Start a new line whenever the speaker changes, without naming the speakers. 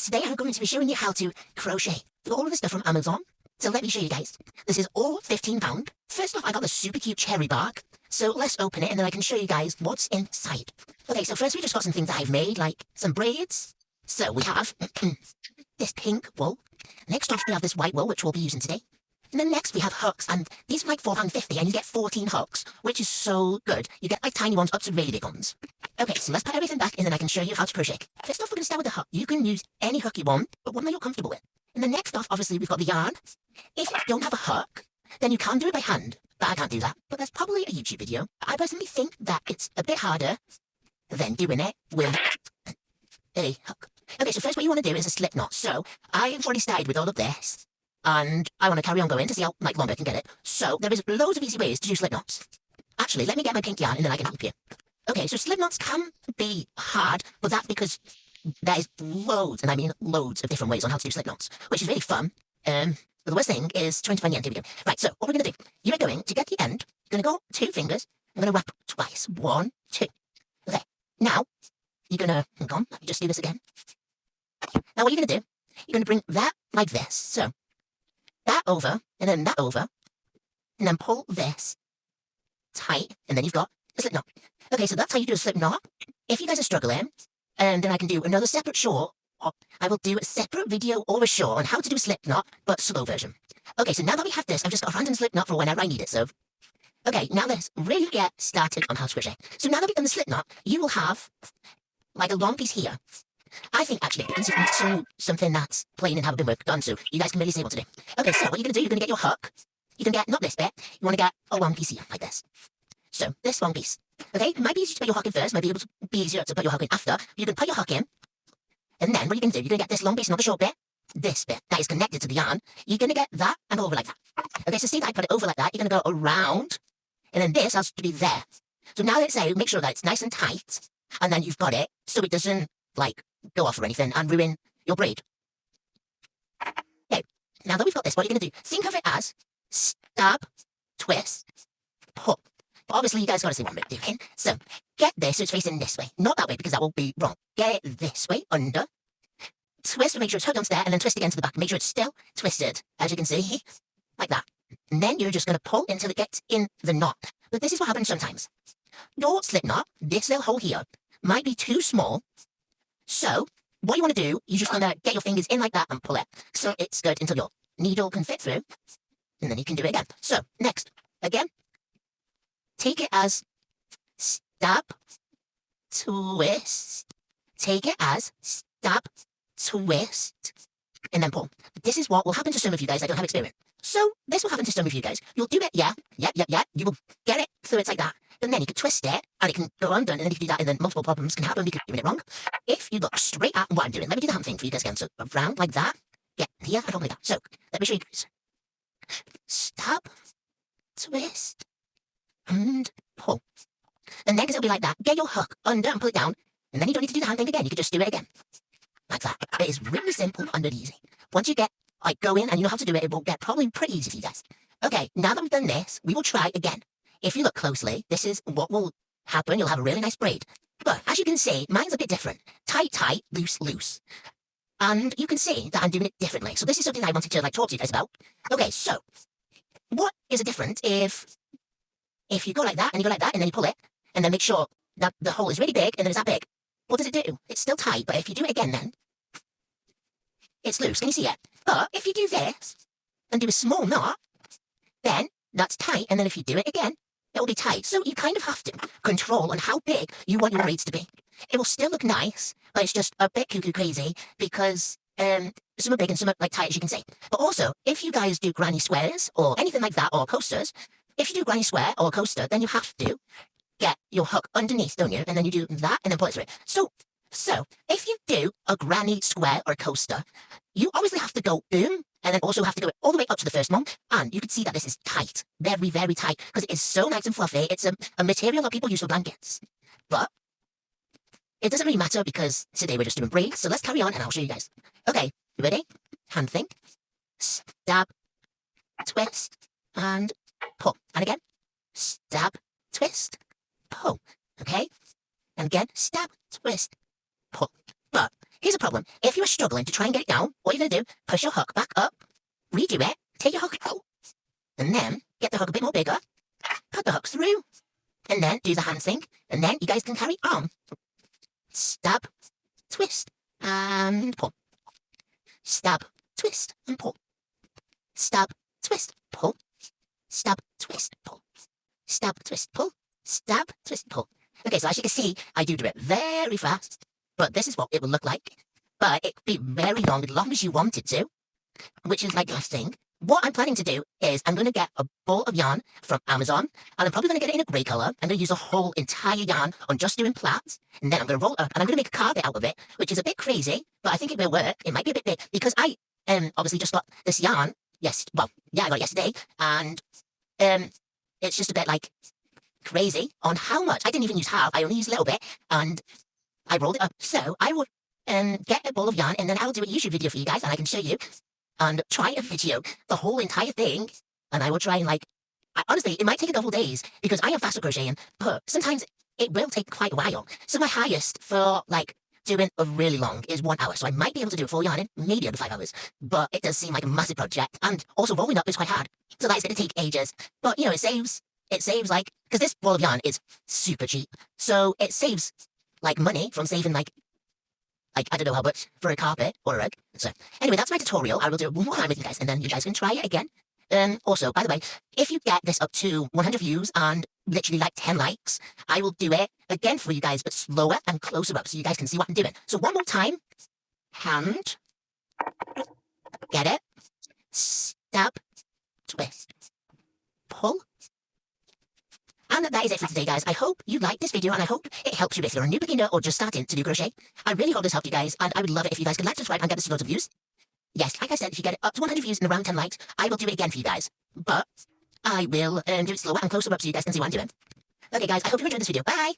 today I'm going to be showing you how to crochet. I got all of this stuff from Amazon, so let me show you guys. This is all £15. First off, I got the super cute cherry bark, so let's open it and then I can show you guys what's inside. Okay, so first we just got some things that I've made, like some braids. So we have this pink wool. Next off we have this white wool, which we'll be using today. And then next we have hooks, and these are like £4.50 and you get 14 hooks, which is so good. You get like tiny ones up to really big ones. Okay, so let's put everything back and then I can show you how to crochet. First off, we're going to start with the hook. You can use any hook you want, but one that you're comfortable with. And then next off, obviously, we've got the yarn. If you don't have a hook, then you can do it by hand, but I can't do that. But there's probably a YouTube video. I personally think that it's a bit harder than doing it with a hook. Okay, so first what you want to do is a slip knot. So I've already started with all of this, and I want to carry on going to see how longer I can get it. So there is loads of easy ways to do slip knots. Actually, let me get my pink yarn and then I can help you. Okay, so slip knots can be hard, but that's because there is loads, and I mean loads of different ways on how to do slip knots, which is really fun. But the worst thing is trying to find the end. Here we go. Right, so what we're going to do, you're going to get the end, you're going to go 2 fingers, I'm going to wrap twice. 1, 2. Okay, now, you're going to, hang on, let me just do this again. Now what you're going to do, you're going to bring that like this. So, that over, and then that over, and then pull this tight, and then you've got a slip knot. Okay, so that's how you do a slip knot. If you guys are struggling, and then I can do another separate short, or I will do a separate video or a short on how to do a slip knot, but slow version. Okay, so now that we have this, I've just got a random slip knot for whenever I need it, so. Okay, now let's really get started on how to crochet. So now that we've done the slip knot, you will have, like a long piece here. I think actually, this is something that's plain and haven't been worked on, so you guys can really see what to do. Okay, so what you're going to do, you're going to get your hook. You can get, not this bit, you want to get a long piece here, like this. So, this long piece. Okay, it might be easier to put your hook in first, might be able to be easier to put your hook in after. You can put your hook in, and then what you're going to do, you're going to get this long piece, not the short bit, this bit that is connected to the yarn. You're going to get that and over like that. Okay, so see that I put it over like that, you're going to go around, and then this has to be there. So now let's say, make sure that it's nice and tight, and then you've got it, so it doesn't, like, go off or anything and ruin your braid. Okay, now that we've got this, what you're going to do, think of it as stab, twist, pull. But obviously you guys got to see what I'm doing. So, get this so it's facing this way. Not that way because that will be wrong. Get it this way, under. Twist to make sure it's hooked onto there, and then twist again to the back. Make sure it's still twisted, as you can see. Like that. And then you're just going to pull until it gets in the knot. But this is what happens sometimes. Your slip knot, this little hole here, might be too small. So, what you want to do, you're just going to get your fingers in like that and pull it. So it's good until your needle can fit through. And then you can do it again. So, next. Again. Take it as stab, twist. Take it as stab, twist, and then pull. This is what will happen to some of you guys that don't have experience. So, this will happen to some of you guys. You'll do it, yeah. You will get it through it's like that. And then you can twist it, and it can go undone, and then you can do that, and then multiple problems can happen because you're doing it wrong. If you look straight at what I'm doing, let me do the hand thing for you guys again. So, around like that. Yeah, here, I don't like that. So, let me show you guys. Stab, twist, and pull. And then, because it'll be like that, get your hook under and pull it down, and then you don't need to do the hand thing again. You can just do it again. Like that. It is really simple and really easy. Once you get, like, going and you know how to do it, it will get probably pretty easy for you guys. Okay, now that we've done this, we will try again. If you look closely, this is what will happen. You'll have a really nice braid. But, as you can see, mine's a bit different. Tight, tight, loose, loose. And you can see that I'm doing it differently. So this is something I wanted to, like, talk to you guys about. Okay, so, what is the difference if you go like that, and you go like that, and then you pull it, and then make sure that the hole is really big, and then it's that big? What does it do? It's still tight, but if you do it again then, it's loose. Can you see it? But if you do this, and do a small knot, then that's tight, and then if you do it again, it will be tight. So you kind of have to control on how big you want your braids to be. It will still look nice, but it's just a bit cuckoo crazy, because some are big and some are like tight, as you can see. But also, if you guys do granny squares, or anything like that, or coasters, if you do granny square or coaster, then you have to get your hook underneath, don't you? And then you do that, and then pull it through. So, if you do a granny square or coaster, you obviously have to go boom, and then also have to go all the way up to the first one. And you can see that this is tight. Very, very tight. Because it is so nice and fluffy. It's a material that people use for blankets. But it doesn't really matter because today we're just doing braids. So let's carry on and I'll show you guys. Okay, you ready? Hand thing. Stab, twist, and pull. And again. Stab, twist, pull. Okay? And again, stab, twist, pull. But here's a problem. If you're struggling to try and get it down, what you're going to do, push your hook back up, redo it, take your hook out, and then get the hook a bit more bigger, put the hooks through, and then do the hand thing, and then you guys can carry on. Stab, twist, and pull. Stab, twist, and pull. Stab, twist, pull. Stab, twist, pull. Stab, twist, pull. Stab, twist, pull. Okay, so as you can see, I do it very fast, but this is what it will look like. But it could be very long, as long as you want it to, which is like last thing. What I'm planning to do is I'm going to get a ball of yarn from Amazon, and I'm probably going to get it in a grey colour. I'm going to use a whole entire yarn on just doing plaits, and then I'm going to roll it up, and I'm going to make a carpet out of it, which is a bit crazy, but I think it will work. It might be a bit big, because I obviously just got this yarn, I got it yesterday, and it's just a bit like crazy on how much. I didn't even use half, I only used a little bit, and I rolled it up. So I will get a ball of yarn, and then I'll do a YouTube video for you guys, and I can show you, and try a video, the whole entire thing, and I will try and honestly, it might take a couple days, because I am faster crocheting, but sometimes it will take quite a while. So my highest for doing a really long is 1 hour, so I might be able to do it full yarning, maybe under 5 hours, but it does seem like a massive project, and also rolling up is quite hard, so that's going to take ages, but it saves because this ball of yarn is super cheap, so it saves money from saving I don't know how much for a carpet or a rug. So anyway, that's my tutorial. I will do it one more time with you guys, and then you guys can try it again. Also, by the way, if you get this up to 100 views and literally 10 likes, I will do it again for you guys, but slower and closer up so you guys can see what I'm doing. So one more time. Hand. Get it. Stab. Twist. Pull. And that is it for today, guys. I hope you liked this video, and I hope it helps you if you're a new beginner or just starting to do crochet. I really hope this helped you guys, and I would love it if you guys could subscribe, and get us loads of views. Yes, like I said, if you get it up to 100 views and around 10 likes, I will do it again for you guys. But I will do it slower and closer up so you guys can see what I'm doing. Okay, guys, I hope you enjoyed this video. Bye!